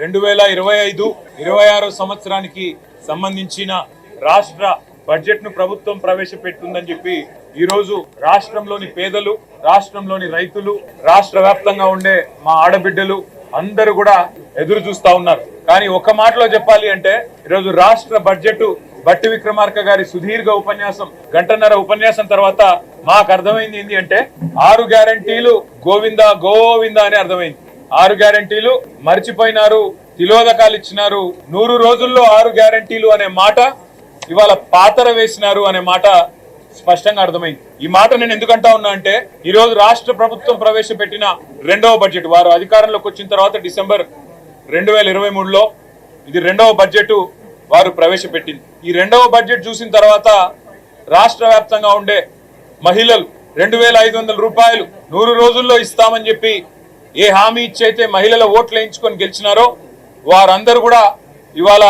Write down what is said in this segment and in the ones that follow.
2025-26 సంవత్సరానికి సంబంధించిన రాష్ట్ర బడ్జెట్ ను ప్రభుత్వం ప్రవేశపెట్టిందని చెప్పి ఈ రోజు రాష్ట్రంలోని పేదలు, రాష్ట్రంలోని రైతులు, రాష్ట్ర వ్యాప్తంగా ఉండే మా ఆడబిడ్డలు అందరూ కూడా ఎదురు చూస్తా ఉన్నారు. కానీ ఒక మాటలో చెప్పాలి అంటే ఈరోజు రాష్ట్ర బడ్జెట్ బట్టి విక్రమార్క గారి సుదీర్ఘ ఉపన్యాసం, గంటన్నర ఉపన్యాసం తర్వాత మాకు అర్థమైంది ఏంటి అంటే 6 గ్యారంటీలు గోవిందా గోవిందా అని అర్థమైంది. 6 గ్యారంటీలు మర్చిపోయినారు, తిలోదకాలు ఇచ్చినారు. 100 రోజుల్లో 6 గ్యారంటీలు అనే మాట ఇవాళ పాతర వేసినారు అనే మాట స్పష్టంగా అర్థమైంది. ఈ మాట నేను ఎందుకంటా ఉన్నా అంటే ఈ రోజు రాష్ట్ర ప్రభుత్వం ప్రవేశపెట్టిన 2వ బడ్జెట్, వారు అధికారంలోకి వచ్చిన తర్వాత డిసెంబర్ 2023లో ఇది 2వ బడ్జెట్ వారు ప్రవేశపెట్టింది. ఈ 2వ బడ్జెట్ చూసిన తర్వాత రాష్ట్ర వ్యాప్తంగా ఉండే మహిళలు 2500 రూపాయలు 100 రోజుల్లో ఇస్తామని చెప్పి ఏ హామీ ఇచ్చైతే మహిళల ఓట్లు వేయించుకొని గెలిచినారో వారందరూ కూడా ఇవాళ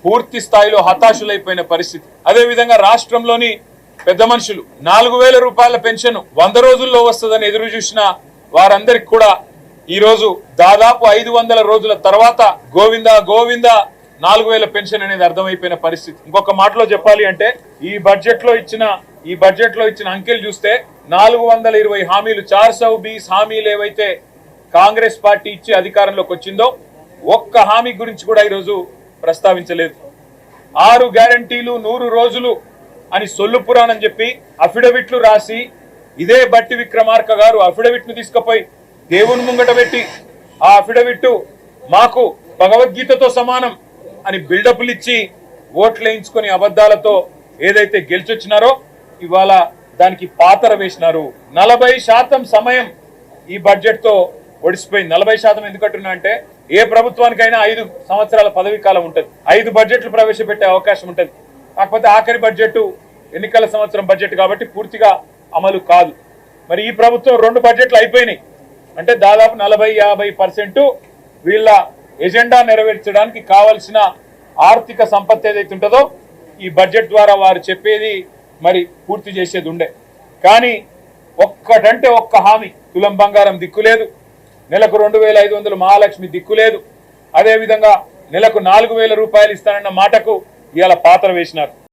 పూర్తి స్థాయిలో హతాశులైపోయిన పరిస్థితి. అదేవిధంగా రాష్ట్రంలోని పెద్ద మనుషులు 4000 రూపాయల పెన్షన్ 100 రోజుల్లో వస్తుందని ఎదురు చూసిన వారందరికి కూడా ఈ రోజు దాదాపు 500 రోజుల తర్వాత గోవిందా గోవిందా 4000 పెన్షన్ అనేది అర్థమైపోయిన పరిస్థితి. ఇంకొక మాటలో చెప్పాలి అంటే ఈ బడ్జెట్ లో ఇచ్చిన అంకెలు చూస్తే 420 హామీలు 420 హామీలు ఏవైతే కాంగ్రెస్ పార్టీ ఇచ్చి అధికారంలోకి వచ్చిందో ఒక్క హామీ గురించి కూడా ఈరోజు ప్రస్తావించలేదు. 6 గ్యారంటీలు 100 రోజులు అని సొల్లు పురాణం చెప్పి అఫిడవిట్లు రాసి ఇదే బట్టి విక్రమార్క గారు అఫిడవిట్ ను తీసుకుపోయి దేవుని ముంగట పెట్టి ఆ అఫిడవిట్ మాకు భగవద్గీతతో సమానం అని బిల్డప్లు ఇచ్చి ఓట్లు వేయించుకొని అబద్ధాలతో ఏదైతే గెలిచొచ్చినారో ఇవాళ దానికి పాతర వేసినారు. 40% సమయం ఈ బడ్జెట్ తో ఒడిసిపోయింది. 40% ఎందుకంటున్నా అంటే ఏ ప్రభుత్వానికైనా 5 సంవత్సరాల పదవీ కాలం ఉంటుంది, 5 బడ్జెట్లు ప్రవేశపెట్టే అవకాశం ఉంటుంది. కాకపోతే ఆఖరి బడ్జెట్ ఎన్నికల సంవత్సరం బడ్జెట్ కాబట్టి పూర్తిగా అమలు కాదు. మరి ఈ ప్రభుత్వం 2 బడ్జెట్లు అయిపోయినాయి అంటే దాదాపు 40-50% వీళ్ళ ఎజెండా నెరవేర్చడానికి కావలసిన ఆర్థిక సంపత్తి ఏదైతే ఉంటుందో ఈ బడ్జెట్ ద్వారా వారు చెప్పేది మరి పూర్తి చేసేది ఉండే. కానీ ఒక్కటంటే ఒక్క హామీ, తులం బంగారం దిక్కులేదు, నెలకు 2500 మహాలక్ష్మి దిక్కులేదు, అదేవిధంగా నెలకు 4000 రూపాయలు ఇస్తానన్న మాటకు ఇవాళ పాత్ర వేసినారు.